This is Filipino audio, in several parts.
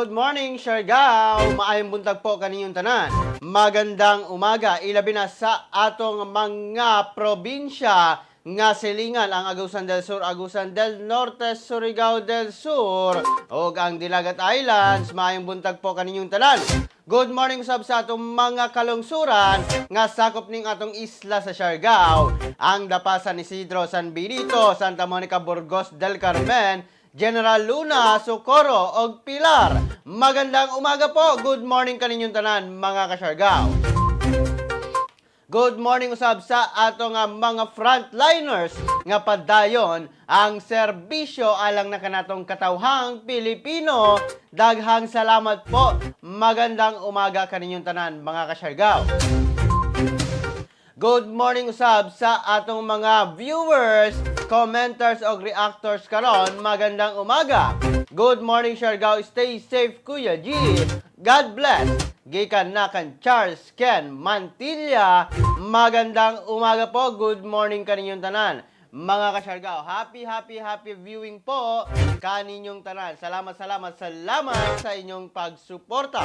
Good morning, Siargao! Maayong buntag po kaninyong tanan. Magandang umaga, ilabi na sa atong mga probinsya nga silingan ang Agusan del Sur, Agusan del Norte, Surigao del Sur ug ang Dilagat Islands. Maayong buntag po kaninyong tanan. Good morning sab sa atong mga kalungsuran nga sakop ning atong isla sa Siargao. Ang Dapasan, Isidro, San Benito, Santa Monica, Burgos del Carmen, General Luna, Socorro, og Pilar. Magandang umaga po. Good morning kaninyong tanan, mga ka-Siargao. Good morning usab sa ato nga mga frontliners nga padayon ang serbisyo alang na kanatong katawhang Pilipino. Daghang salamat po. Magandang umaga kaninyong tanan, mga ka-Siargao. Good morning usab sa atong mga viewers, commenters o reactors karon. Magandang umaga. Good morning, Siargao. Stay safe, Kuya G. God bless. Gikan na kan Charles Ken Mantilla. Magandang umaga po. Good morning kaninyong tanan, mga ka-Siargao. Happy viewing po kaninyong tanan. Salamat sa inyong pagsuporta.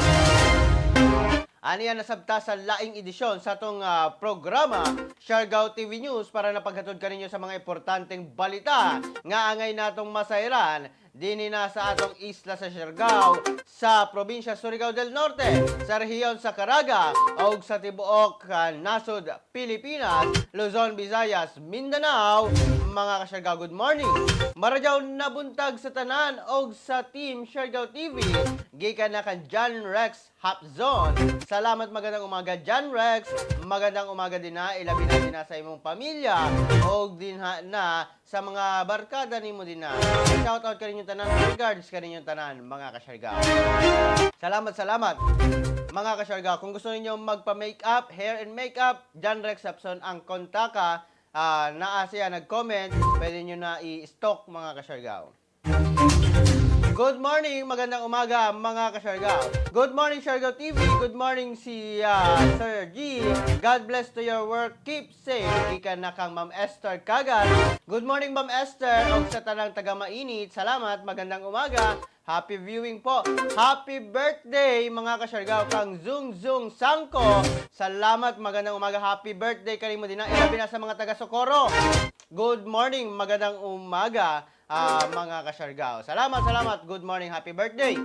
Aniya nasabta sa laing edisyon sa atong programa Siargao TV News para napaghatod kaninyo sa mga importanteng balita nga angay natong masayran dinhi na sa atong isla sa Siargao, sa probinsya Surigao del Norte, sa rehiyon sa Caraga ug sa tibuok nasod Pilipinas, Luzon, Visayas, Mindanao. Mga ka-Siargao, good morning. Maradyaw nabuntag sa tanan og sa Team Siargao TV. Gikan na kan John Rex Hapzon. Salamat, magandang umaga John Rex. Magandang umaga din na ilabi na din sa imong pamilya og din na sa mga barkada nimo din na. Shout out kaninyo tanan, regards kaninyo tanan, mga ka-Siargao. Salamat. Mga ka-Siargao, kung gusto niyo magpa-makeup, hair and makeup, John Rex Hapzon ang kontaka. Naa siya nag-comment, pwede nyo na i-stock, mga ka-Siargao. Good morning, magandang umaga, mga ka-Siargao. Good morning, Siargao TV. Good morning si Sir G. God bless to your work. Keep safe. Ikan na kang Ma'am Esther Kagat. Good morning, Ma'am Esther. Og sa tanang taga-mainit, salamat, magandang umaga. Happy viewing po. Happy birthday, mga ka-Siargao, kang Zung Sangko. Salamat, magandang umaga. Happy birthday kanimo din na ilabi na sa mga taga-Socorro. Good morning, magandang umaga, mga ka-Siargao. Salamat. Good morning, happy birthday.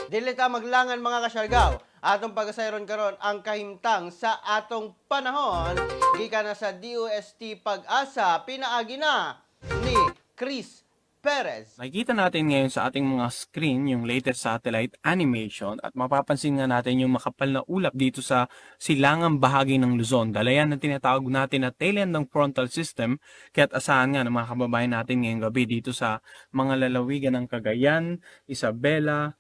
Dili ta maglangan, mga ka-Siargao. Atong pagasayron karon ang kahimtang sa atong panahon gikan na sa DOST Pag-asa. Pinaagi na ni Chris Perez. Nakikita natin ngayon sa ating mga screen yung latest satellite animation at mapapansin nga natin yung makapal na ulap dito sa silangang bahagi ng Luzon. Dalayan na tinatawag natin na tail end ng frontal system, kaya't asahan nga ng mga kababayan natin ngayong gabi dito sa mga lalawigan ng Cagayan, Isabela,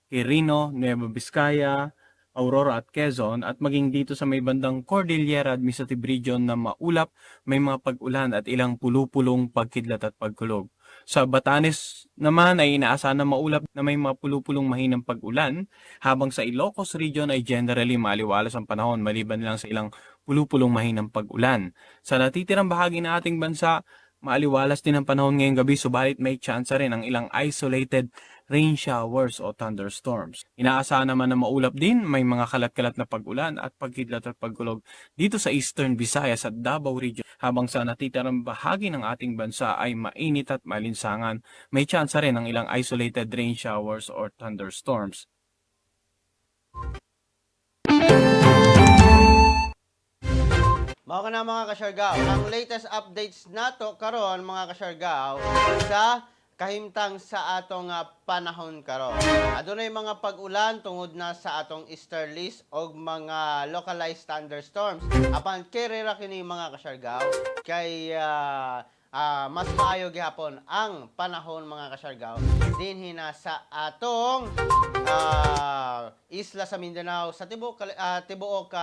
Quirino, Nueva Vizcaya, Aurora at Quezon at maging dito sa may bandang Cordillera Administrative Region na maulap, may mga pag-ulan at ilang pulupulong pagkidlat at pagkulog. Sa Batanes naman ay inaasahan na maulap na may mga pulupulong mahinang pag-ulan, habang sa Ilocos Region ay generally maliwalas ang panahon maliban lang sa ilang pulupulong mahinang pag-ulan. Sa natitirang bahagi ng ating bansa, maaliwalas din ang panahon ngayong gabi, subalit may tsansa rin ang ilang isolated rain showers o thunderstorms. Inaasahan naman na maulap din, may mga kalat-kalat na pag-ulan at pagkidlat at pagkulog dito sa Eastern Visayas at Davao Region, habang sa natitirang bahagi ng ating bansa ay mainit at malinsangan. May tsansa rin ang ilang isolated rain showers or thunderstorms. Mao ka na, mga ka-Siargao, ang latest updates nato karon, mga ka-Siargao, sa kahimtang sa atong panahon karon. Adunay mga pag-ulan tungod na sa atong easterlies og mga localized thunderstorms. Apan kirira kini, mga ka-Siargao, kay mas maayo gihapon ang panahon, mga ka-Siargao, dinhi na sa atong isla sa Mindanao, sa tibuok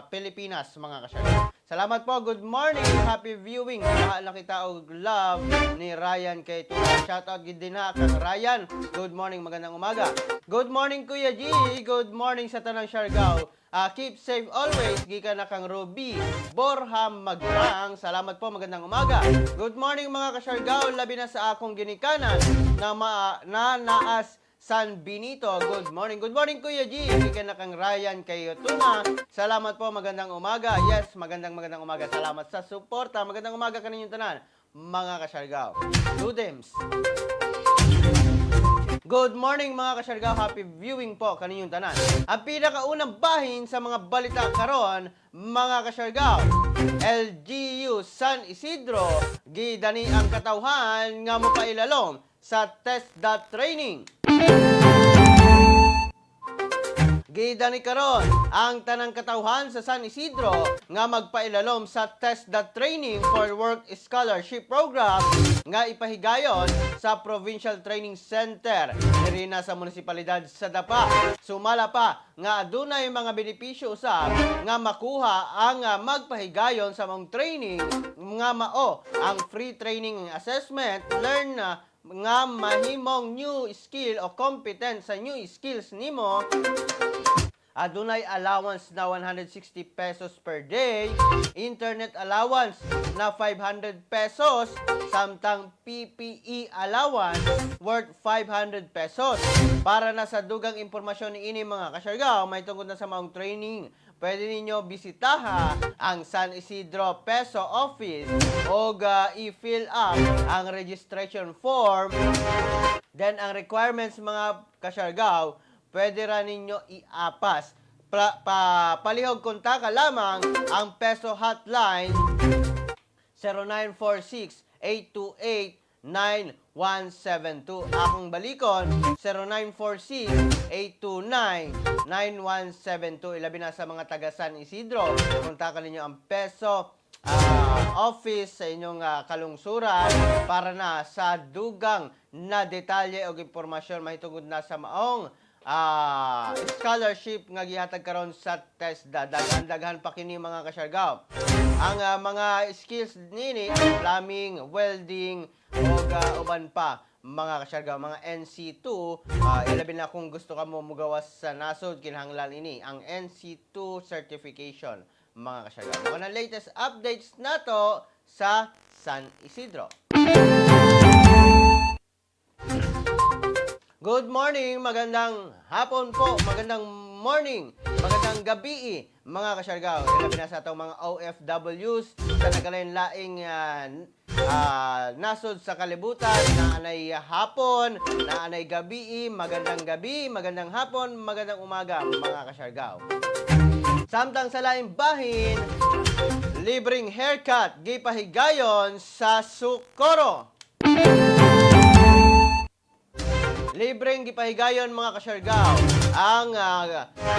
Pilipinas, mga ka-Siargao. Salamat po. Good morning. Happy viewing. Mahal na kita og love ni Ryan kay Tula. Shoutout gid din ha kang Ryan. Good morning. Magandang umaga. Good morning, Kuya G. Good morning sa tanang Siargao. Keep safe always. Gikan na kang Ruby Borham Magrang. Salamat po. Magandang umaga. Good morning, mga ka-Siargao. Labi na sa akong ginikanan na naas San Benito. Good morning. Good morning, Kuya G. Ika na kang Ryan kayo Tuna. Salamat po, magandang umaga. Yes, magandang umaga. Salamat sa suporta. Magandang umaga kaninyong tanan, mga kasyargaw. Dudems. Good morning mga kasyargaw, happy viewing po kaninyong tanan. Ang pinakaunang bahin sa mga balita karon, mga kasyargaw, LGU San Isidro, gidani ang katawhan nga mopailalom sa TESDA training. Gidani karon ang tanang katawhan sa San Isidro nga magpailalom sa TESDA Training for Work Scholarship Program nga ipahigayon sa Provincial Training Center diri na sa munisipalidad sa Dapa. Sumala pa nga adunay mga benepisyo usab nga makuha ang magpahigayon sa mong training nga mao ang free training assessment, learn nga mahimong new skill o competence sa new skills nimo. Adunay allowance na 160 pesos per day, internet allowance na 500 pesos, samtang PPE allowance worth 500 pesos. Para na sa dugang impormasyon ni ini mga kasyargaw, may tungkol na sa maong training, pwede ninyo bisitaha ang San Isidro Peso Office o i-fill up ang registration form. Then ang requirements mga kasyargaw, pwede rin ninyo iapas. Palihog kontaka lamang ang Peso Hotline 0946-828-9172. Akong balikon 0946-829-9172. Ilabi na sa mga taga San Isidro. Kontakan ninyo ang Peso office sa inyong kalungsuran para na sa dugang na detalye o impormasyon mahitungod na sa maong scholarship nga gihatag karon sa TESDA. Daghan pa kini mga kasyargaw. Ang mga skills nini, plumbing, welding, o uban pa mga kasyargaw, mga NC2. Ilabi na kung gusto ka mo mugawas sa nasod, kinahanglan ini ang NC2 certification mga kasyargaw. Mga latest updates nato sa San Isidro. Good morning, magandang hapon po, magandang morning, magandang gabi, mga kasyargaw. Ilabi na sa itong mga OFWs sa nagkalain-laing nasod sa kalibutan, naanay hapon, naanay gabi, magandang hapon, magandang umaga, mga kasyargaw. Samtang sa laing bahin, libreng haircut, gipahigayon sa Socorro. Libreng gipahigayon mga kasyargaw ang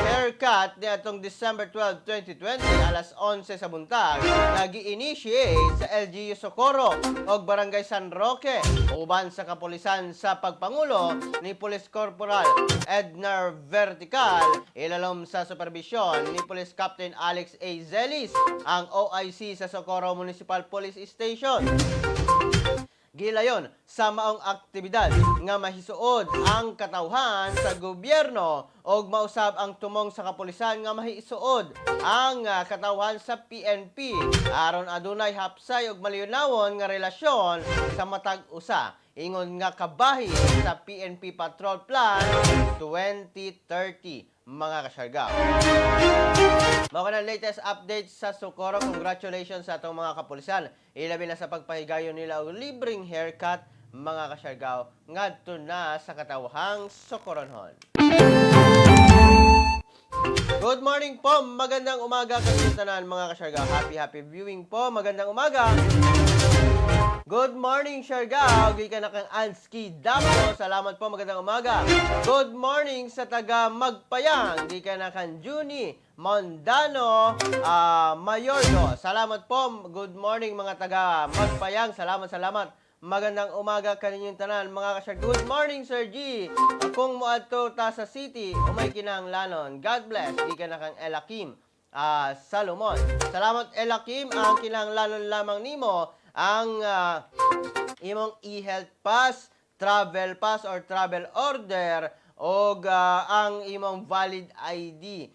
haircut ni atong December 12, 2020 alas 11 sa buntag nag-initiate sa LGU Socorro o Barangay San Roque uban sa kapulisan sa pagpangulo ni Police Corporal Ednar Vertical ilalom sa supervisyon ni Police Captain Alex A. Zelis ang OIC sa Socorro Municipal Police Station. Gilayon sa maong aktibidad nga mahisuod ang katawhan sa gobyerno o mausab ang tumong sa kapulisan nga mahisuod ang katawhan sa PNP aron adunay hapsay ug maliyunawon nga relasyon sa matag usa ingon nga kabahi sa PNP Patrol Plan 2030 mga kasyargaw. Mga na latest updates sa Socorro. Congratulations sa atong mga kapulisan. Ilabi na sa pagpahigayon nila og libreng haircut mga kasyargaw ngadto na sa katawhang Socorronhon. Good morning po, magandang umaga kaniyong tanan mga kasyargaw. Happy viewing po, magandang umaga. Good morning, Siargao. Gikan na kang Anski Dapo. Salamat po, magandang umaga. Good morning sa taga Magpayang. Gikan na kang Juni Mondano Mayordo. Salamat po. Good morning mga taga Magpayang. Salamat. Magandang umaga kaninyong tanan mga kasyargao. Good morning, Sir G. Kung moadto ta sa city, umay kinahanglanon. God bless. Gikan na kang Elakim Salomon. Salamat Elakim. Ang kinahanglanon lamang nimo ang imong e-health pass, travel pass or travel order o ang imong valid ID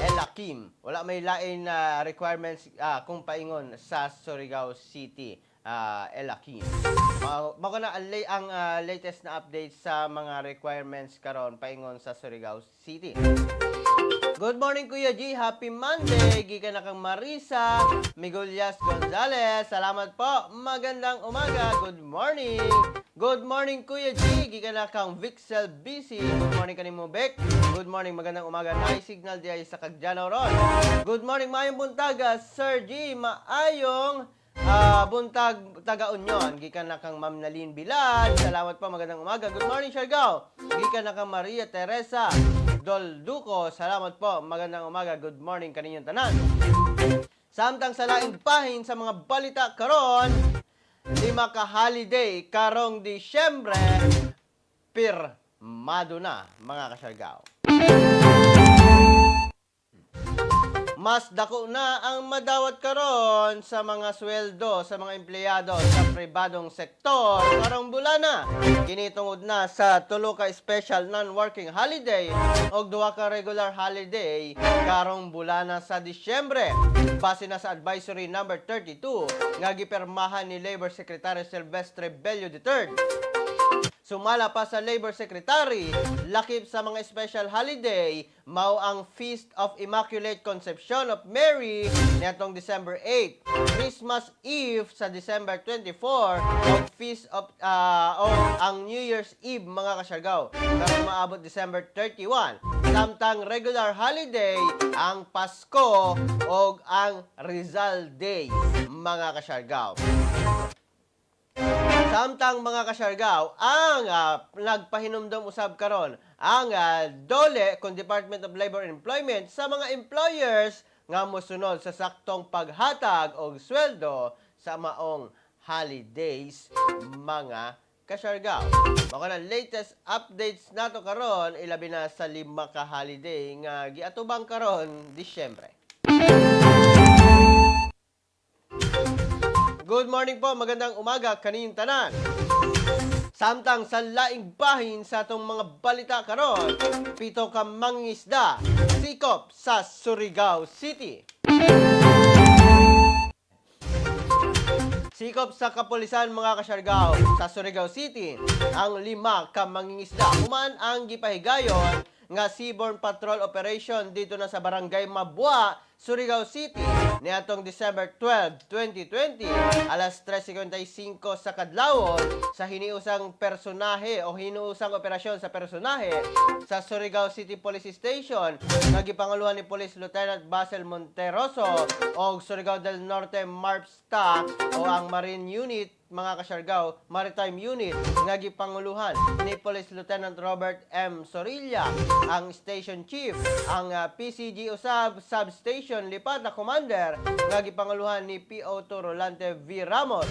Elakim. Wala may lain requirements kung paingon sa Surigao City. Elakin. Mao na ang latest na update sa mga requirements karon paingon sa Surigao City. Good morning, Kuya G. Happy Monday. Gikan na kang Marisa Miguelias Gonzalez. Salamat po. Magandang umaga. Good morning. Good morning, Kuya G. Gikan na kang Vixel BC. Good morning kanimo, Bek. Good morning. Magandang umaga. Signal diay sa Kagjano Ron. Good morning, Mayong Buntaga. Sir G. Maayong buntag taga-Union. Gikan na kang Ma'am Nalin Bilad. Salamat po. Magandang umaga. Good morning, Siargao. Gikan na kang Maria Teresa Dolduco, salamat po. Magandang umaga. Good morning kaninyong tanan. Samtang sa laing pahin sa mga balita karon, 5 ka holiday karong Disyembre, pirmado na mga kasyargao. Mas dako na ang madawat karon sa mga sweldo sa mga empleyado sa pribadong sektor karong bulana. Kini tungod na sa 3 ka special non-working holiday o 2 ka regular holiday karong bulana sa Disyembre. Base na sa Advisory number 32 nga gipirmahan ni Labor Secretary Silvestre Bello III. Sumala pa sa Labor Secretary, lakip sa mga special holiday, mao ang Feast of Immaculate Conception of Mary nitong December 8, Christmas Eve sa December 24, o Feast of ang New Year's Eve mga kasyargaw, karong maabot December 31. Samtang regular holiday, ang Pasko o ang Rizal Day mga kasyargaw. Samtang mga kasyargaw, ang nagpahinumdom usab karon ang DOLE kung Department of Labor and Employment sa mga employers nga mosunod sa saktong paghatag og sweldo sa maong holidays mga kasyargaw. Mao na latest updates nato karon ilabi na sa 5 ka holiday nga giatubang karon Disyembre. Good morning po, magandang umaga kaninyong tanan. Samtang sa laing bahin sa atong mga balita karon, 7 ka mangingisda sikop sa Surigao City. Sikop sa kapulisan mga kasyargaw sa Surigao City, ang 5 ka mangingisda human ang gipahigayon nga seaborne patrol operation dito na sa Barangay Mabua, Surigao City niadtong December 12, 2020 alas 3:55 sa kadlawon sa hiniusang personahe o hinuusang operasyon sa personahe sa Surigao City Police Station nga gipanguluhan ni Police Lieutenant Basel Monteroso o Surigao del Norte MARPSTA o ang Marine Unit mga kasyargaw, Maritime Unit nga gipanguluhan ni Police Lieutenant Robert M. Sorilla, ang Station Chief, ang PCG usab Substation Lipat na Commander nga gipanguluhan ni PO2 Rolante V. Ramos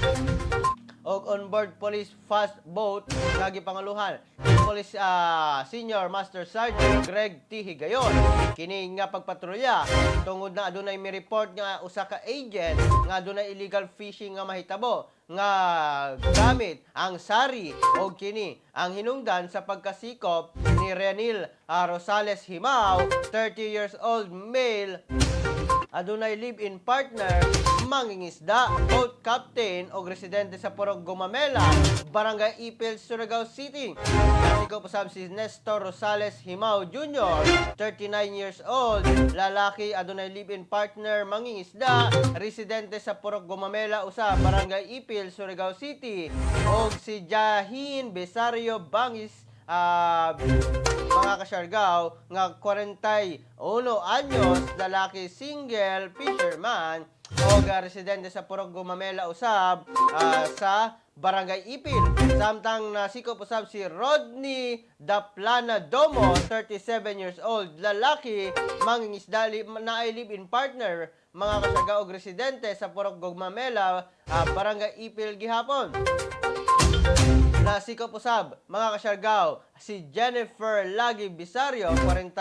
og onboard police fast boat nga gipanguluhan ni Police Senior Master Sergeant Greg T. Higayon. Kini nga pagpatrolya tungod na adunay mi report nga usa ka agent nga adunay illegal fishing nga mahitabo nga gamit ang sari o kini ang hinungdan sa pagkasikop ni Renil Rosales Himao, 30 years old male, adunay live-in partner, mangingisda, boat captain o residente sa Purok Gumamela, Barangay Ipil, Surigao City. Nasikop usab si Nestor Rosales Himao Jr., 39 years old, lalaki, adunay live-in partner, mangingisda, residente sa Purok Gumamela usab, Barangay Ipil, Surigao City, o si Jahin Besario Bangis, mga kasyargaw nga 41 anyos, lalaki, single, fisherman o residente sa Purok Gumamela usab sa Barangay Ipil. Samtang nasikop usab si Rodney Daplana Domo, 37 years old, lalaki, mangingisda, naay live-in partner, mga kasyargaw og residente sa Purok Gumamela, Barangay Ipil gihapon. Nasikop usab mga kasyargaw si Jennifer Lagi Bisario, 40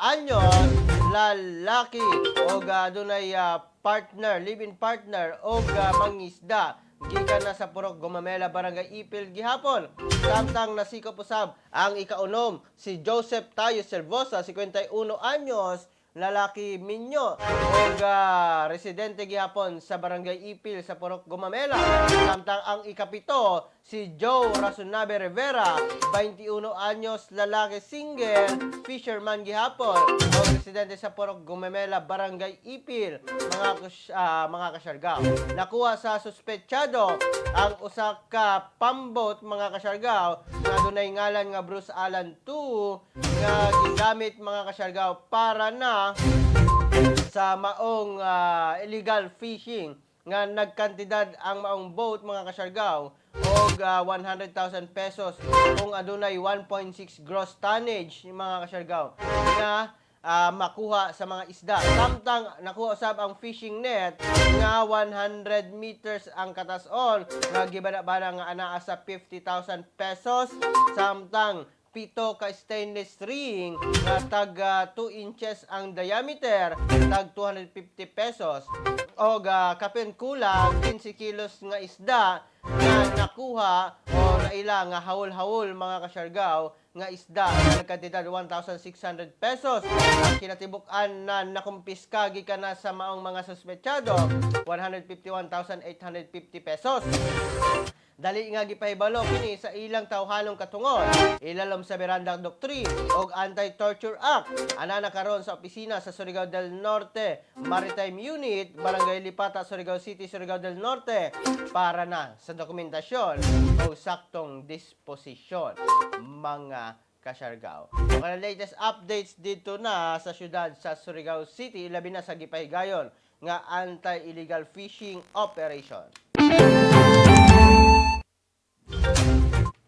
anyos, lalaki og adunay partner, live-in partner og mangisda gikan na sa Purok Gumamela, Barangay Ipil gihapon. Samtang nasikop usab ang ikaunom si Joseph Tayo Servosa, 51 anyos, lalaki minyo ug residente gihapon sa Barangay Ipil sa Purok Gumamela. Samtang ang ikapito si Joe Rasonabe Rivera, 21 anyos, lalaki single, fisherman gihapon o residente sa Purok Gumamela, Barangay Ipil, mga kasyargaw. Nakuha sa suspetsyado ang usa ka pambot, mga kasyargaw, nga dunay ngalan nga Bruce Allen 2 nga gigamit, mga kasyargaw, para na sa maong illegal fishing nga nagkantidad ang maong boat, mga kasyargaw, og 100,000 pesos kung adunay 1.6 gross tonnage, mga kasyargaw, nga makuha sa mga isda. Samtang nakuha usab ang fishing net nga 100 meters ang katas-on nga gibana-bana nga anaa sa 50,000 pesos. Samtang pito ka stainless ring nga tag 2 inches ang diameter, tag 250 pesos. O kapin kulang 15 kilos nga isda nga nakuha o naila nga hawol-hawol, mga kasyargaw, nga isda nga nagkantidad 1,600 pesos. Ang kinatibuk-an na nakumpiska gikan na sa maong mga suspetsyado, 151,850 pesos. Dali nga gipahibalo kini sa ilang tawhanong katungod, ilalom sa Miranda Doctrine o Anti-Torture Act. Ana na karon sa opisina sa Surigao del Norte Maritime Unit, Barangay Lipata, Surigao City, Surigao del Norte, para na sa dokumentasyon o saktong disposisyon, mga kasyargaw. Ang latest updates dito na sa syudad sa Surigao City, labi na sa gipahigayon nga anti-illegal fishing operation.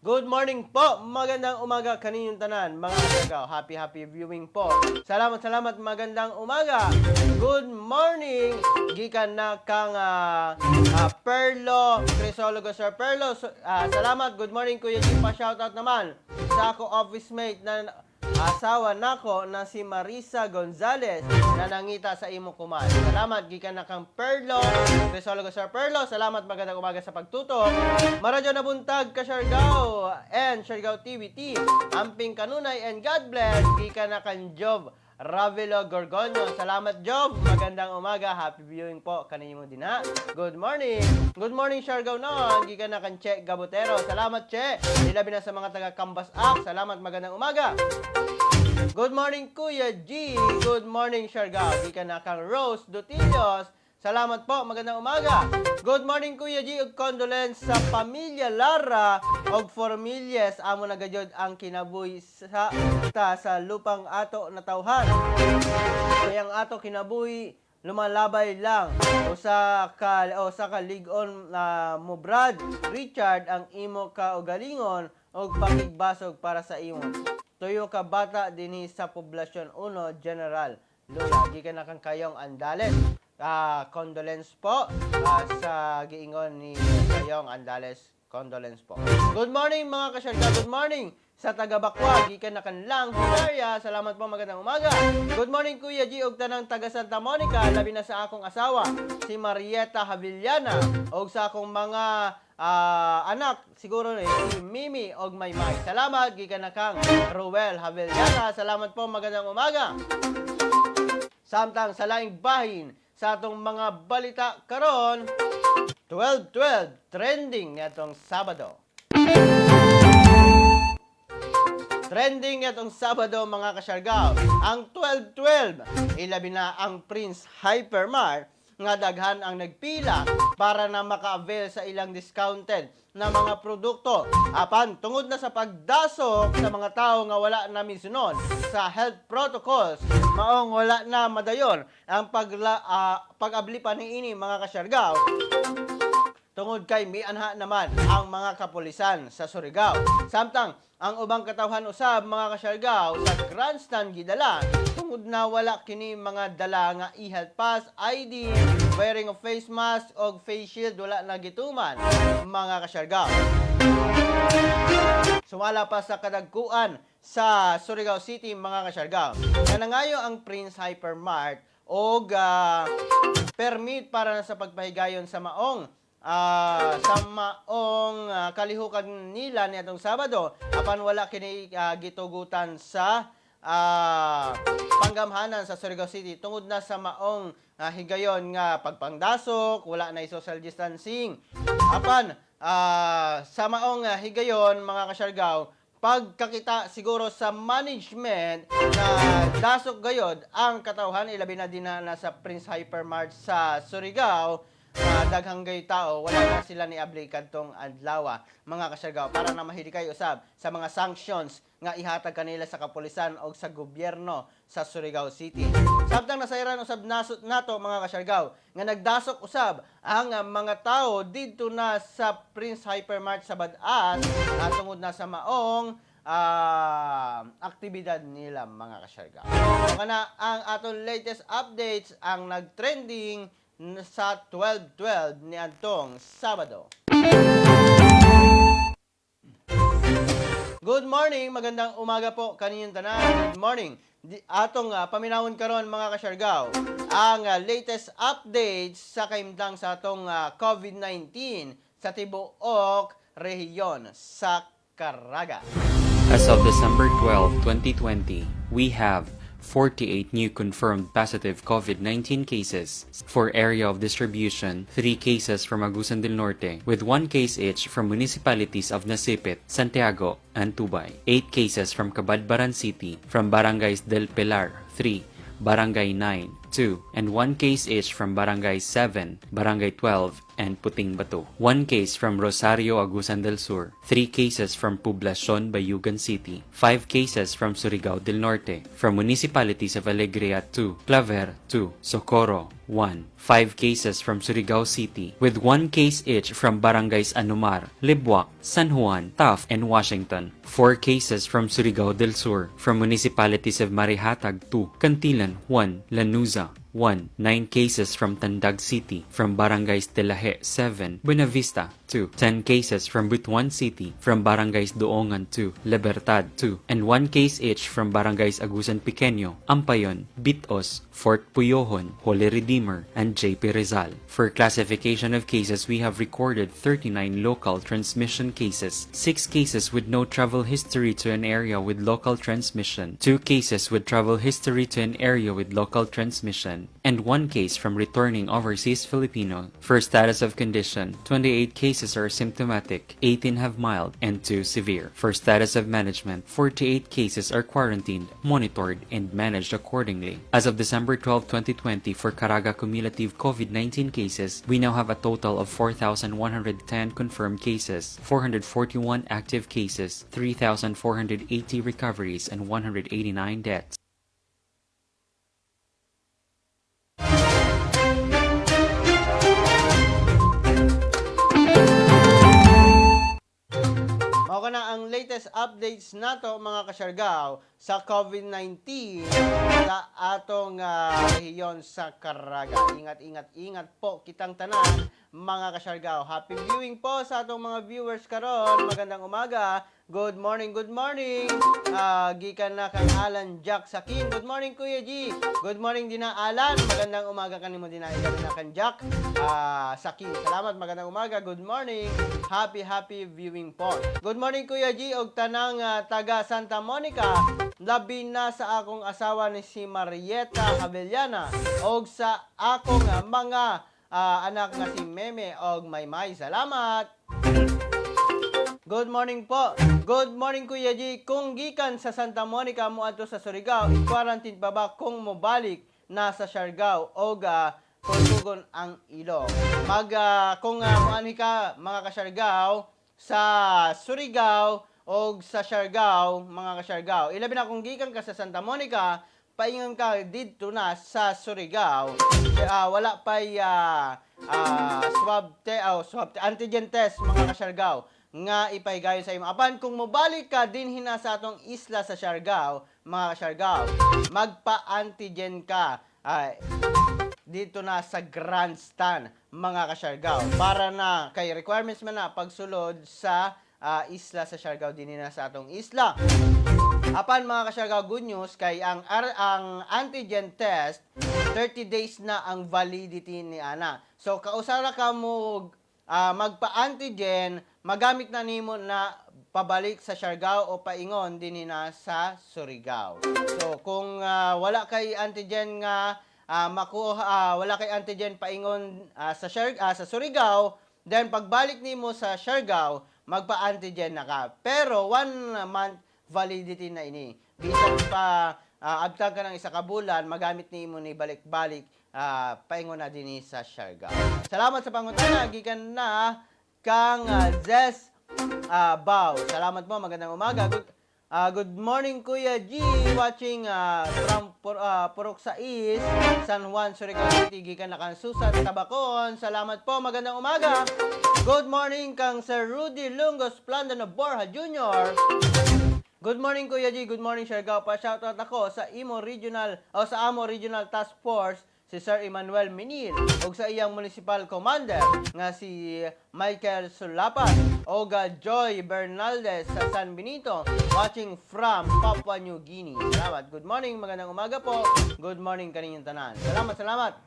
Good morning po, magandang umaga kaninyong tanan, mga kasyargaw. Happy viewing po. Salamat, magandang umaga. Good morning, gikan na kang Perlo, Crisologo Sir Perlo. Salamat, good morning Kuya G. Pa-shoutout naman sa ako office mate na asawa nako na si Marisa Gonzalez na nangita sa imo kuman. Salamat, gikan na kang Perlo, Crisologo Sir Perlo. Salamat, magandang umaga sa pagtutok. Maradyo na buntag ka Siargao and Siargao TV team. Amping kanunay and God bless, gikan na kang Job Ravelo Gorgonio. Salamat, Job. Magandang umaga. Happy viewing po kanimo din ha. Good morning. Good morning, Siargao noon. Gikan na kang Che Gabotero. Salamat, Che. Nilabi na sa mga taga Cambas Act. Salamat, magandang umaga. Good morning, Kuya G. Good morning, Siargao. Gikan na kang Rose Dutillos. Salamat po, magandang umaga. Good morning, Kuya G, ug condolence sa pamilya Lara og Formilles. Amo na gayud ang kinabuhi sa lupang ato na tawhan. Kaya ang ato kinabuhi lumalabay lang. Usa ka ligon mo Brad Richard ang imo kaugalingon og pakigbasog para sa imo. Tuyo ka bata dinhi sa poblasyon 1 General Lula. Gikan na kang Kayong Andales. Condolence po sa giingon ni Kayong Andales. Condolence po. Good morning, mga kasyarga. Good morning sa taga Bakwa. Gikan na kanlang Hilaria. Salamat po, magandang umaga. Good morning, Kuya G, og tanang taga Santa Monica. Labi na sa akong asawa, si Marieta Havillana, og sa akong mga anak, siguro si Mimi og Maymay. Salamat, gikan na kang Ruel Havillana. Salamat po, magandang umaga. Samtang sa laing bahin sa atong mga balita karon, 12-12 trending nitong Sabado. Trending nitong Sabado, mga kasyargaw. Ang 12-12, ilabi na ang Prince Hypermart nga daghan ang nagpila para na maka-avail sa ilang discounted na mga produkto. Apan tungod na sa pagdasok sa mga tao nga wala na misunod sa health protocols, maong wala na madayon ang pag-ablipan ni ini, mga kasyargaw. Tungod kay mianha naman ang mga kapulisan sa Surigao. Samtang ang ubang katawhan usab, mga kasyargaw, sa grandstand gidala tungod na wala kini mga dala nga e-health pass, ID, wearing of face mask o face shield, wala na gituman, mga kasyargaw. Sumala pa sa kadagkuan sa Surigao City, mga kasyargaw, na nangayo ang Prince Hypermart og permit para na sa pagpahigayon sa maong kalihukan nila nitong Sabado, apan wala kini gitugutan sa panggamhanan sa Surigao City tungod na sa maong higayon nga pagpangdasok, wala na social distancing. Apan sa maong higayon mga kasyargaw, pagkakita siguro sa management na dasok gayod ang katawhan ilabi na din na sa Prince Hypermart sa Surigao, daghang gay tao wala na sila ni abli kadtong adlaw mga kasyargaw para na mahilikay usab sa mga sanctions nga ihatag kanila sa kapulisan o sa gobyerno sa Surigao City. Samtang nasayran usab nato mga kasyargaw nga nagdasok usab ang mga tao didto na sa Prince Hypermart sa Bad-As tungod na sa maong aktibidad nila mga kasyargaw. So kana ang aton latest updates ang nagtrending sa 12/12 ni Antong Sabado. Good morning, magandang umaga po kaninyong tanan. Good morning. Atong paminawon karon mga kasyargaw ang latest updates sa kaimtang sa atong COVID-19 sa tibuok rehiyon sa Caraga. As of December 12, 2020, we have 48 new confirmed positive COVID-19 cases. For area of distribution, 3 cases from Agusan del Norte, with 1 case each from municipalities of Nasipit, Santiago, and Tubay. 8 cases from Cabadbaran City, from Barangays del Pilar, 3, Barangay 9, 2, and 1 case each from Barangay 7, Barangay 12, and Puting Bato. 1 case from Rosario, Agusan del Sur. 3 cases from Poblacion, Bayugan City. 5 cases from Surigao del Norte. From municipalities of Alegria 2, Claver 2, Socorro 1. 5 cases from Surigao City, with 1 case each from Barangays Anumar, Libuac, San Juan, Taft, and Washington. 4 cases from Surigao del Sur, from municipalities of Marihatag 2, Cantilan 1, Lanuza 1. 9 cases from Tandag City, from Barangays Telahe 7, Buenavista 2. 10 cases from Butuan City, from Barangays Doongan 2, Libertad 2, and 1 case each from Barangays Agusan Pequeño, Ampayon, Bitos, Fort Puyohon, Holy Redeemer, and JP Rizal. For classification of cases, we have recorded 39 local transmission cases, 6 cases with no travel history to an area with local transmission, 2 cases with travel history to an area with local transmission, and 1 case from returning overseas Filipino. For status of condition, 28 cases are symptomatic, 18 have mild, and 2 severe. For status of management, 48 cases are quarantined, monitored, and managed accordingly. As of December 12, 2020, for Caraga cumulative COVID-19 cases, we now have a total of 4,110 confirmed cases, 441 active cases, 3,480 recoveries, and 189 deaths. Mao na ang latest updates nato mga kasyargaw sa COVID-19 sa atong rehiyon sa Caraga. Ingat po kitang tanan mga kasyargaw. Happy viewing po sa atong mga viewers karon. Magandang umaga. Good morning, good morning. Gikan na kang Alan Jack Sakin. Good morning Kuya G. Good morning din na Alan. Magandang umaga kanimo din na kang Jack Sakin. Salamat, magandang umaga. Good morning. Happy viewing po. Good morning Kuya G og tanang taga Santa Monica. Labi na sa akong asawa ni si Marieta Abellana og sa akong mga anak nga si Meme og Maymay. Salamat. Good morning po. Good morning Kuya G. Kung gikan sa Santa Monica mo adto sa Surigao, i-quarantine pa ba kung mobalik na sa Siargao o tutugon ang ilong? Kung maani ka mga ka-Siargao sa Surigao o sa Siargao, mga ka-Siargao, ilabi na kung gikan ka sa Santa Monica, paingon ka dito na sa Surigao, wala pa'y antigen test mga ka-Siargao nga ipahigayon sa imong apan kung mobalik ka din hina sa atong isla sa Siargao, mga Siargao, magpa-antigen ka dito na sa grandstand mga ka-Siargao para na kay requirements man na pagsulod sa isla sa Siargao din na sa atong isla. Apan mga ka-Siargao, good news kay ang antigen test 30 days na ang validity ni ana. So kausara ka mo magpa-antigen, magamit na nimo na pabalik sa Siargao o paingon din na sa Surigao. So kung wala kay antigen nga wala kay antigen paingon sa Surigao, then pagbalik nimo sa Siargao, magpa-antigen na ka. Pero 1 month validity na ini. Bisan pa abtag ka ng isa ka bulan, magamit nimo ni balik-balik paingon na din sa Siargao. Salamat sa pangutana gikan na kang Zes Bao. Salamat po, magandang umaga. Good morning Kuya G, watching from Purok sa East, San Juan, Surigao City, gikan na kang Susan Tabacon. Salamat po, magandang umaga. Good morning kang Sir Rudy Lungos Plandano Borja Jr. Good morning Kuya G, good morning Siargao. Pa-shoutout ako sa Amo Regional Task Force si Sir Emmanuel Minil ug sa iyang municipal commander nga si Michael Sulapan o Joy Bernaldez sa San Benito, watching from Papua New Guinea. Salamat. Good morning, magandang umaga po. Good morning kaninyong tanan. Salamat.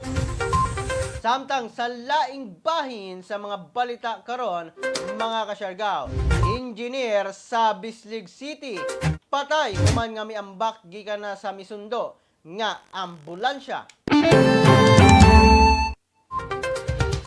Samtang sa laing bahin sa mga balita karon, mga kasyargao, engineer sa Bislig City patay human nga miambak gikan na sa misundo nga ambulansya.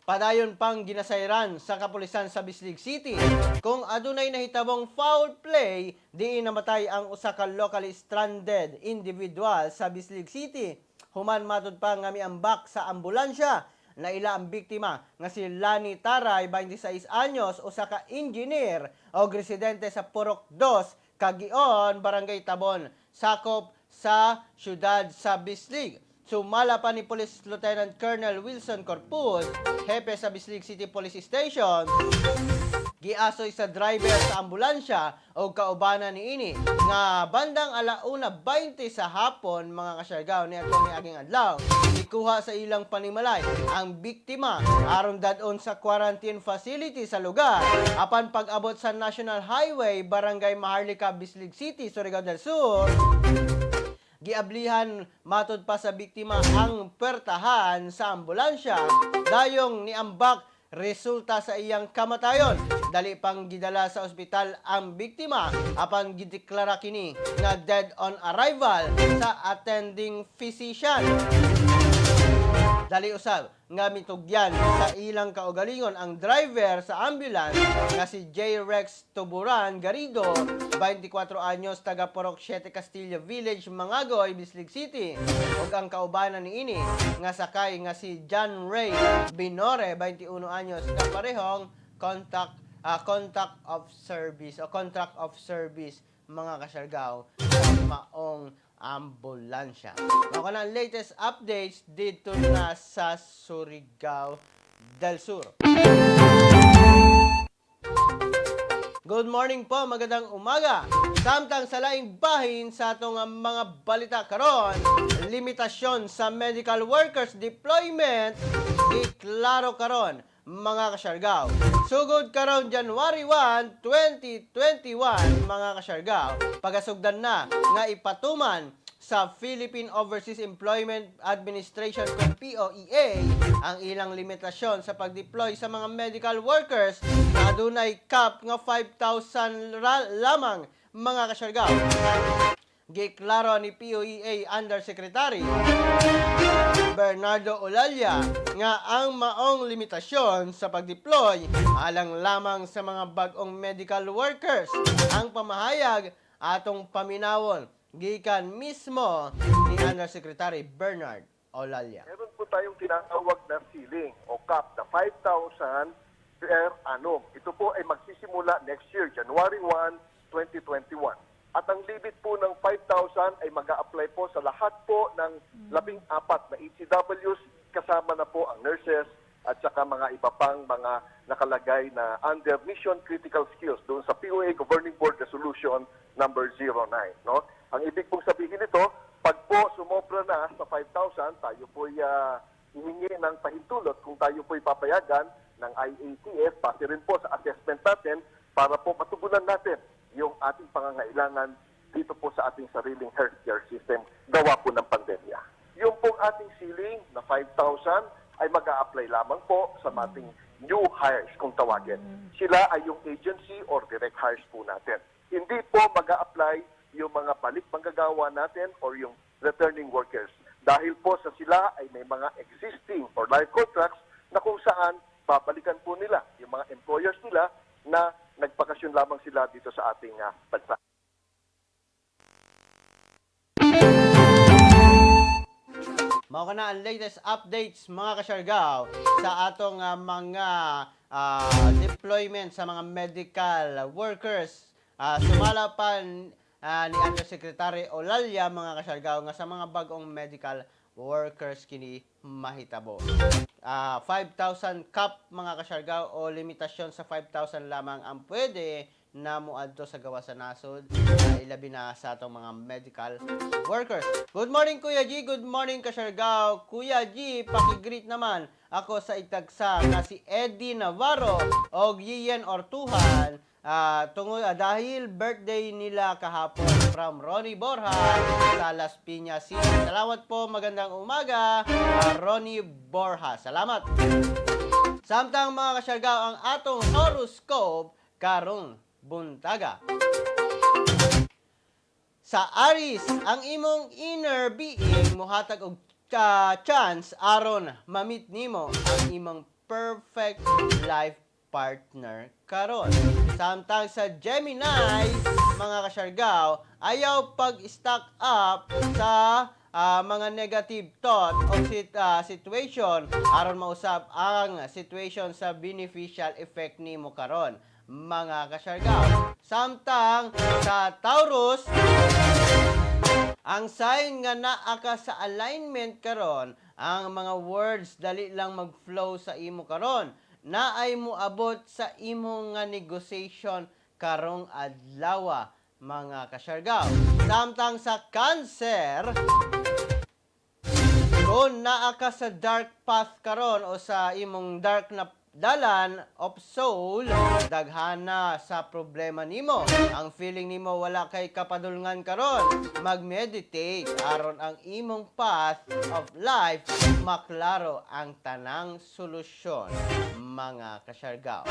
Padayon pang ginasayran sa kapulisan sa Bislig City kung adunay nahitabong foul play diin namatay ang usa ka locally stranded individual sa Bislig City. Human matud pa nga miambak sa ambulansya na ila ang biktima nga si Lani Taray, 26 anyos, usa ka engineer o residente sa Purok 2, Kagion, Barangay Tabon, sakop sa syudad sa Bislig. Sumala pa ni Police Lieutenant Colonel Wilson Corpus, hepe sa Bislig City Police Station, giasoy sa driver sa ambulansya o kaubanan ni ini nga bandang 1:20 sa hapon, mga kasyargao, ni atong aging adlaw ikuha sa ilang panimalay ang biktima aron dadon sa quarantine facility sa lugar. Apan pag-abot sa National Highway Barangay Maharlika, Bislig City, Surigao del Sur, giablihan matud pa sa biktima ang pertahan sa ambulansya, dayong niambak resulta sa iyang kamatayon. Dali pang gidala sa ospital ang biktima apan gideklara kini nga dead on arrival sa attending physician. Dali usab nga mitugyan sa ilang kaugalingon ang driver sa ambulance nga si J. Rex Tuburan Garrido, 24 anyos, taga Purok 7 Castillo Village, Mangagoy, Bislig City, ug ang kaubanan ni ini nga sakay nga si John Ray Binore, 21 anyos, kaparehong contract of service, mga kasyargao, sa maong ambulansya. Ako na latest updates dito na sa Surigao del Sur. Good morning po, magandang umaga. Samtang sa laing bahin sa atong mga balita karon, limitasyon sa medical workers deployment iklaro karon, mga kasyargao. Sugod karon January 1, 2021, mga kasyargao, pagasugdan na nga ipatuman sa Philippine Overseas Employment Administration kung POEA ang ilang limitasyon sa pag-deploy sa mga medical workers na adunay cap nga 5,000 lamang, mga kasyargao. Giklaro ni POEA Undersecretary Bernardo Olalia nga ang maong limitasyon sa pag-deploy alang lamang sa mga bag-ong medical workers. Ang pamahayag atong paminawon gikan mismo ni Undersecretary Bernard Olalia. Meron po tayong tinatawag na ceiling o cap na 5,000 per annum. Ito po ay magsisimula next year, January 1, 2021. At ang limit po ng 5,000 ay mag-a-apply po sa lahat po ng 14 na ECWs, kasama na po ang nurses at saka mga iba pang mga nakalagay na under mission critical skills doon sa POA Governing Board Resolution number 09. No? Ang ibig pong sabihin nito, pag po sumobra na sa 5,000, tayo po hihingi ng pahintulot kung tayo po papayagan ng IATF, pati rin po sa assessment natin para po matugunan natin yung ating pangangailangan dito po sa ating sariling healthcare system gawa po ng pandemya. Yung pong ating ceiling na 5,000 ay mag-a-apply lamang po sa ating new hires kung tawagin. Sila ay yung agency or direct hires po natin. Hindi po mag-a-apply yung mga balik manggagawa natin or yung returning workers. Dahil po sa sila ay may mga existing or live contracts na kung saan babalikan po nila yung mga employers nila na nagpakasyon lamang sila dito sa ating bansa. Mao kana ang latest updates mga kasyargaw sa atong mga deployment sa mga medical workers. Sumala pa ni Undersecretary Olalia mga kasyargaw nga sa mga bagong medical workers kini mahitabo. 5,000 cap mga kasyargaw o limitasyon sa 5,000 lamang ang pwede na muadto sa gawa sa nasod, ilabi na sa atong mga medical workers. Good morning Kuya G, good morning Kasyargaw. Kuya G, pakigreet naman ako sa itagsa nga si Eddie Navarro o Gian Ortuhan dahil birthday nila kahapon from Ronnie Borja sa Las Piñas City. Salamat po, magandang umaga Ronnie Borja. Salamat. Samtang mga Kasyargaw ang atong horoscope karong buntaga. Sa Aries, ang imong inner being muhatag og chance aron mamit nimo ang imong perfect life partner karon. Samtang sa Gemini, mga kasyargaw, ayaw pag-stack up sa mga negative thought o situation aron mausab ang situation sa beneficial effect nimo karon, mga kasyargaw. Samtang sa Taurus, ang sign nga naa ka sa alignment karon, ang mga words dali lang mag-flow sa imo karon, naay moabot sa imong nga negotiation karong adlaw, mga kasyargaw. Samtang sa Cancer, kung naa ka sa dark path karon o sa imong dark na dalan of soul, daghana sa problema nimo. Ang feeling nimo wala kay kapadulngan karon. Mag-meditate aron ang imong path of life maklaro ang tanang solusyon, mga kasyargaw.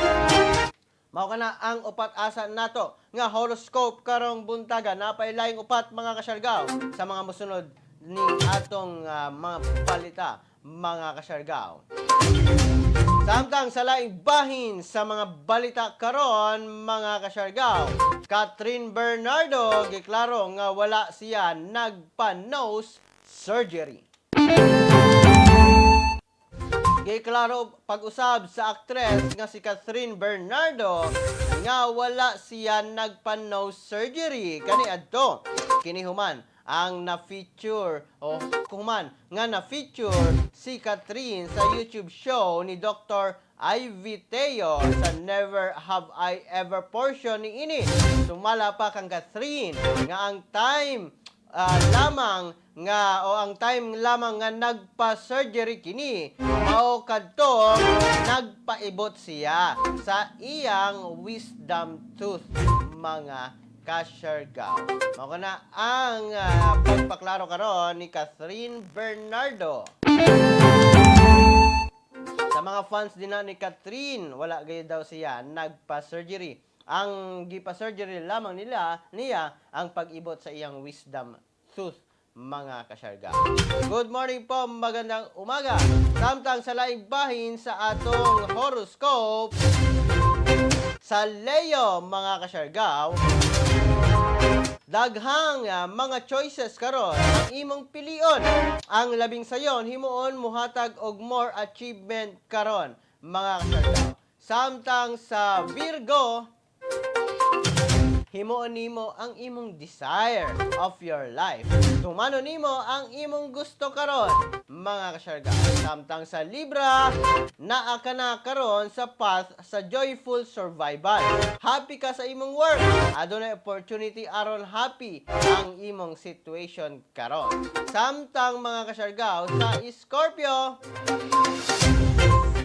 Mao kana ang upat asa nato nga horoscope karong buntaga. Napay laing upat mga kasyargaw sa mga mosunod ni atong mga balita, mga kasyargaw. Samtang sa laing bahin sa mga balita karon, mga kasyargaw, Catherine Bernardo giklaro nga wala siya nagpa-nose surgery. Giklaro pag-usab sa aktres nga si Catherine Bernardo nga wala siya nagpa-nose surgery kani adto kinihuman ang na-feature o kuman nga na-feature si Catherine sa YouTube show ni Dr. Ivy Teo sa Never Have I Ever portion ni ini. Sumala pa kang Catherine nga ang time lamang nga nagpa-surgery kini mao kadtong nagpaibot siya sa iyang wisdom tooth, mga kasyargaw. Mao na ang pagpaklaro karon ni Catherine Bernardo. Sa mga fans din na ni Catherine, wala gayud daw siya nagpa-surgery. Ang gipa-surgery lamang niya ang pag-ibot sa iyang wisdom tooth, mga kasyargaw. Good morning po, magandang umaga. Samtang sa laing bahin sa atong horoscope, sa Leo, mga kasyargaw, daghang mga choices karon ang imong pilion. Ang labing sayon himuon muhatag og more achievement karon, mga kasyargaw. Samtang sa Virgo, himuon nimo ang imong desire of your life. Tumano nimo ang imong gusto karon, mga kasyargaw. Samtang sa Libra, naa ka na karon sa path sa joyful survival. Happy ka sa imong work. Adunay opportunity aron happy ang imong situation karon. Samtang mga kasyargaw sa Scorpio,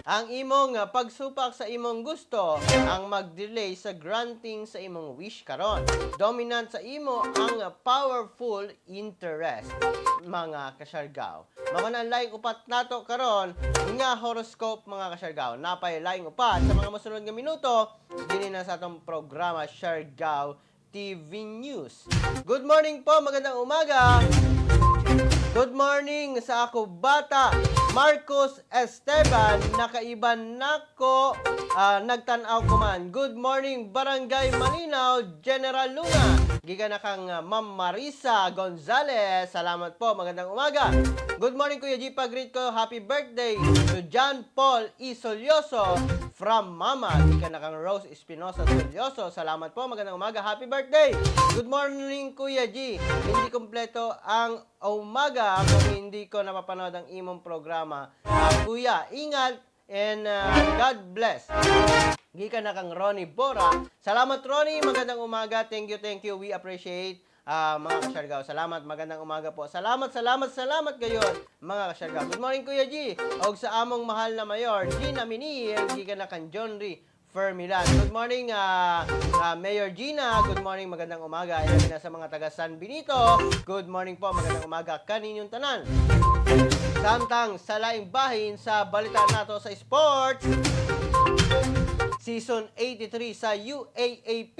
Ang imong pagsupak sa imong gusto ang mag-delay sa granting sa imong wish karon. Dominant sa imo ang powerful interest, mga kasyargaw. Mao na laing upat nato karon nga horoscope, mga kasyargaw. Napay laing upat sa mga mosunod nga minuto dinhi na sa atong programa Siargao TV News. Good morning po, magandang umaga. Good morning sa ako bata Marcos Esteban, nakaiban nako, nagtanaw ko man. Good morning Barangay Malinaw, General Luna. Gikan na kang Ma'am Marisa Gonzalez. Salamat po, magandang umaga. Good morning Kuya G, greet ko happy birthday to John Paul E. Solyoso from Mama. Gikan na kang Rose Espinosa Solyoso. Salamat po, magandang umaga, happy birthday. Good morning Kuya G. Hindi kompleto ang umaga kung hindi ko napapanood ang imong programa. Kuya, ingat and God bless. Gikan na kang Ronnie Bora. Salamat Ronnie, magandang umaga. Thank you. We appreciate mga kasyargaw. Salamat, magandang umaga po. Salamat gayon, mga kasyargaw. Good morning Kuya G. Og sa among mahal na mayor, Gina Minil, gikan na kang John Ri Fermilan. Good morning, Mayor Gina. Good morning, magandang umaga. Ilabi na sa mga taga San Benito. Good morning po, magandang umaga kaninyong tanan. Samtang sa laing bahin sa balita nato sa sports, Season 83 sa UAAP,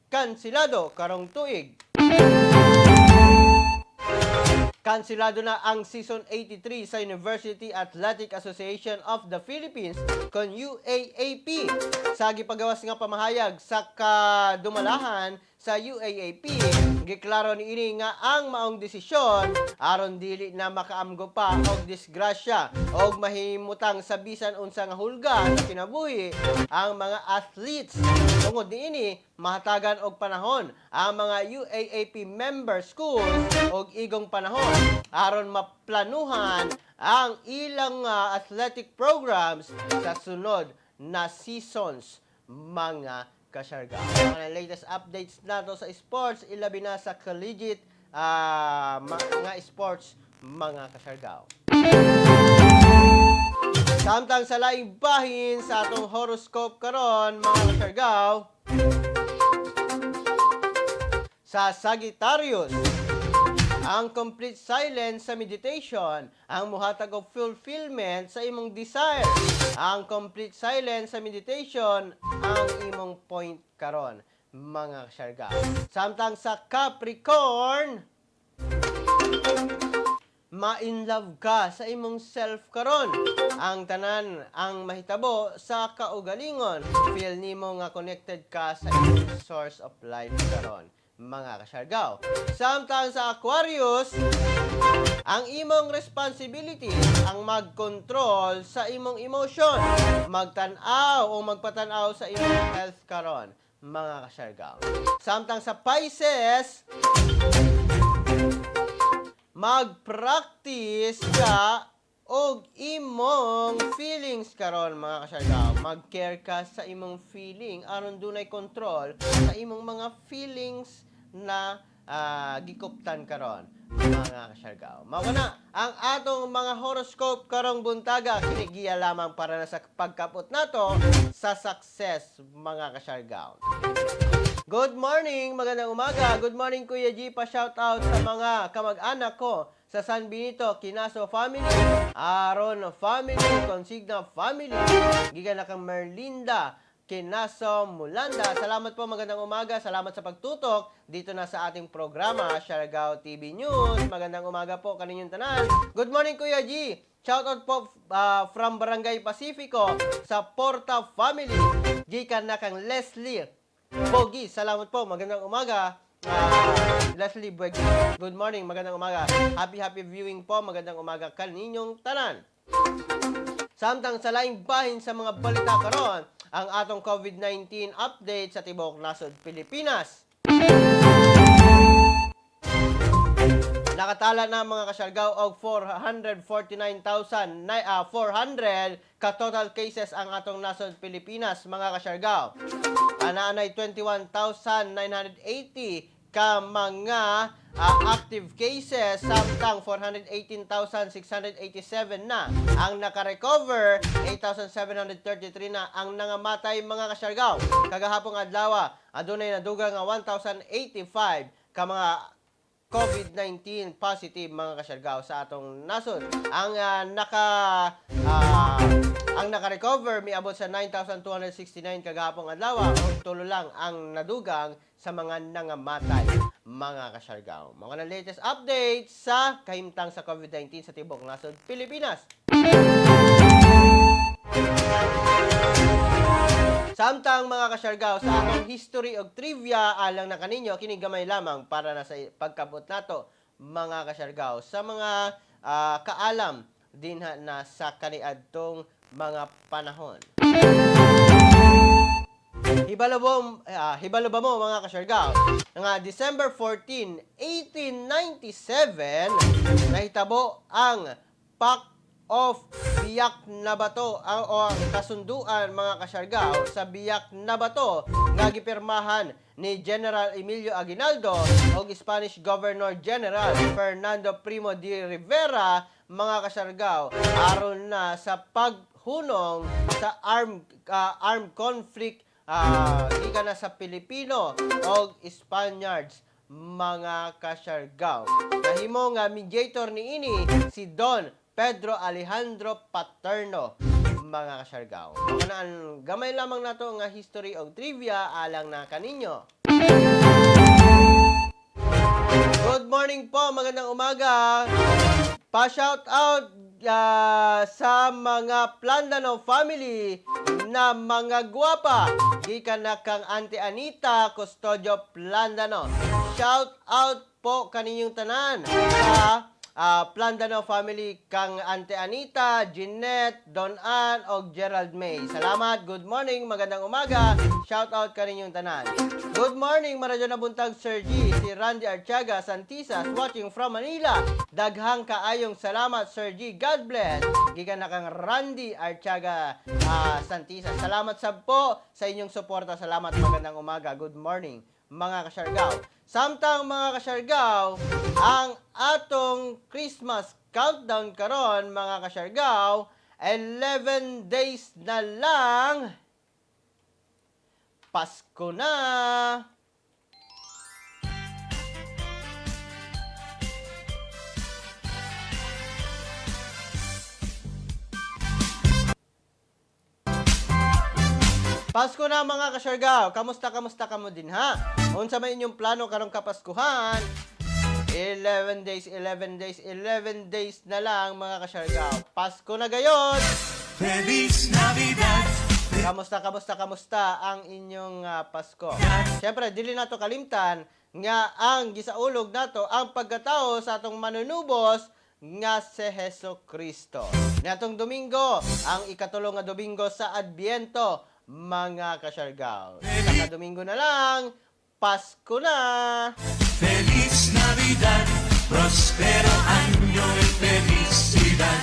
kansilado karong tuig. Kansilado na ang Season 83 sa University Athletic Association of the Philippines kon UAAP. Sa gipagawas nga pamahayag sa kadumalahan sa UAAP, giklaro niini nga ang maong desisyon aron dili na makaamgo pa og disgrasya og mahimutang sa bisan unsa nga hulga sa kinabuhi ang mga athletes. Tungod niini, mahatagan og panahon ang mga UAAP member schools og igong panahon aron maplanuhan ang ilang athletic programs sa sunod na seasons, mga kasyarga. Mga latest updates nato sa sports, ilabi na sa collegiate mga sports, mga kasyarga. Samtang sa laing bahin sa atong horoscope karon, mga kasyargaw, sa Sagittarius, ang complete silence sa meditation ang muhatag og fulfillment sa imong desire. Ang complete silence sa meditation ang imong point karon, mga kasyarga. Samtang sa Capricorn, ma-inlove ka sa imong self karon. Ang tanan ang mahitabo sa kaugalingon. Feel nimo nga connected ka sa imong source of life karon, mga kasyargaw. Samtang sa Aquarius, ang imong responsibility ang mag-control sa imong emotion, magtanaw o magpatanaw sa imong health karon, mga kasyargaw. Samtang sa Pisces, mag-practice ka og imong feelings karon, mga kasyargaw. Mag-care ka sa imong feeling aron dunay control sa imong mga feelings na gikuptan karon, mga kasyargaw. Mao na ang atong mga horoscope karong buntaga. Kinigiya lamang para na sa pagkapot nato sa success, mga kasyargaw. Good morning, magandang umaga. Good morning Kuya G, pa-shoutout sa mga kamag-anak ko sa San Benito, Quinaso family, Aaron family, Consigna family, gikan na kang Merlinda Quinaso Mulanda. Salamat po, magandang umaga. Salamat sa pagtutok dito na sa ating programa Siargao TV News. Magandang umaga po kaninyong tanan. Good morning Kuya G. Shoutout po from Barangay Pacifico sa Porta family, gikan na kang Leslie Bogi. Salamat po, magandang umaga. Leslie Bogi. Good morning, magandang umaga. Happy viewing po, magandang umaga kaninyong tanan. Samtang sa laing bahin sa mga balita karon, ang atong COVID-19 update sa tibuok nasod Pilipinas. Nakatala na, mga kasyargaw, og 449,400 ka total cases ang atong nasod Pilipinas, mga kasyargaw. Anaanay 21,980 ka mga active cases, samtang 418,687 na ang nakarecover, 8,733 na ang nangamatay mga kasyargaw. Kagahapong adlaw, adunay nadugang nga 1,085 ka mga COVID-19 positive mga kasyargaw sa atong nasod. Ang naka-recover miabot sa 9,269 kagahapong adlaw ug tulo lang ang nadugang sa mga nangamatay mga kasyargaw. Mga latest update sa kahimtang sa COVID-19 sa tibok nasod Pilipinas. Samtang mga kasyargaw sa atong history og trivia alang na kaninyo kini gamay lamang para na sa pagkabot nato mga kasyargaw sa mga kaalam dinha na sa kaniadtong mga panahon. Hibalo ba mo mga kasyargaw nga December 14, 1897 nahitabo ang Pact of Biak na Bato o ang kasunduan mga kasyargaw sa Biak na Bato nga gipirmahan ni General Emilio Aguinaldo o Spanish Governor General Fernando Primo de Rivera mga kasyargaw aron na sa paghunong sa armed conflict ika na sa Pilipino o Spaniards mga kasyargaw. Nahimo nga mediator ni ini si Don Pedro Alejandro Paterno mga kasyargaw. Mga gamay lamang nato nga history o trivia alang na kaninyo. Good morning po, magandang umaga. Pa-shout out sa mga Plandano family na mga guwapa. Gikan na kang Auntie Anita Custodio Plandano. Shout out po kaninyong tanan sa Plandano family kang Auntie Anita, Jeanette, Don Ann, o Gerald May. Salamat, good morning, magandang umaga. Shout out kaninyong tanan. Good morning, maradyo na buntag Sir G. Si Randy Artiaga Santisas watching from Manila. Daghang kaayong salamat Sir G. God bless. Gikan na kang Randy Artiaga Santisas. Salamat sab po sa inyong suporta. Salamat, magandang umaga. Good morning mga kasyargaw. Samtang mga kasyargaw, ang atong Christmas countdown karon mga kasyargaw, 11 days na lang Pasko na. Pasko na mga kasyargaw. Kamusta ka mo din ha? Unsa man inyong plano karong kapaskuhan? 11 days na lang mga kasyargaw. Pasko na gayon. Feliz Navidad. Kamusta ang inyong Pasko? Siyempre, dili nato kalimtan nga ang gisaulog nato ang pagkatao sa atong manunubos nga si Hesus Kristo. Natong Domingo, ang ikatulong nga Domingo sa Adbiento, mga kasyargaw. Sa Domingo na lang, Pasko na! Feliz Navidad. Prospero año y felicidad.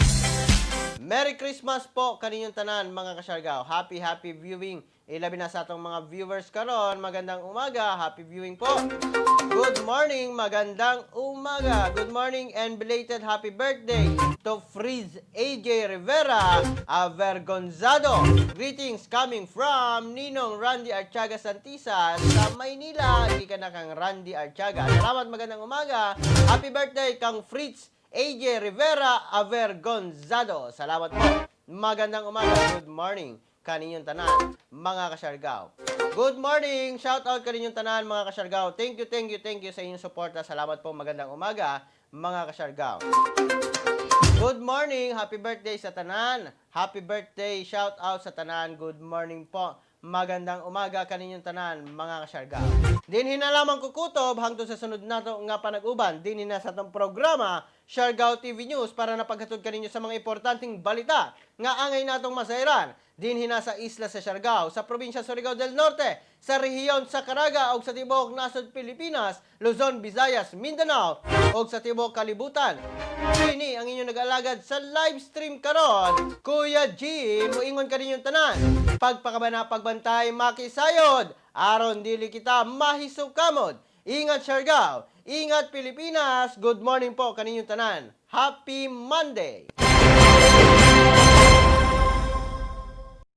Merry Christmas po kaninyong tanan mga kasyargaw. Happy viewing. Ilabi na sa atong mga viewers karon. Magandang umaga. Happy viewing po. Good morning. Magandang umaga. Good morning and belated happy birthday to Friz AJ Rivera Avergonzado. Greetings coming from Ninong Randy Artiaga Santisas sa Maynila. Ika na kang Randy Artiaga. Salamat, magandang umaga. Happy birthday kang Fritz AJ Rivera Avergonzado. Salamat po. Magandang umaga. Good morning kaninyong tanan, mga kasyargaw. Good morning. Shout out kaninyong tanan, mga kasyargaw. Thank you sa inyong suporta. Salamat po. Magandang umaga, mga kasyargaw. Good morning. Happy birthday sa tanan. Happy birthday. Shout out sa tanan. Good morning po. Magandang umaga kaninyong tanan, mga kasyargaw. Dinhin na lamang kukutob hangtod sa sunod nato nga panag-uban. Dinhin na sa itong programa Siargao TV News para napaghatod kaninyo sa mga importanteng balita nga angay natong masairan. Dinhin na sa isla sa Siargao, sa probinsya Surigao del Norte, sa rehiyon sa Caraga o sa tibok nasod Pilipinas, Luzon, Visayas, Mindanao o sa tibok kalibutan. Kini ang inyong nag-alagad sa live stream karon. Kuya G, muingon kaninyong tanan. Pagpakabana pagbantay makisayod, aron dili kita mahisukamod. Ingat Siargao, ingat Pilipinas. Good morning po kaninyong tanan. Happy Monday!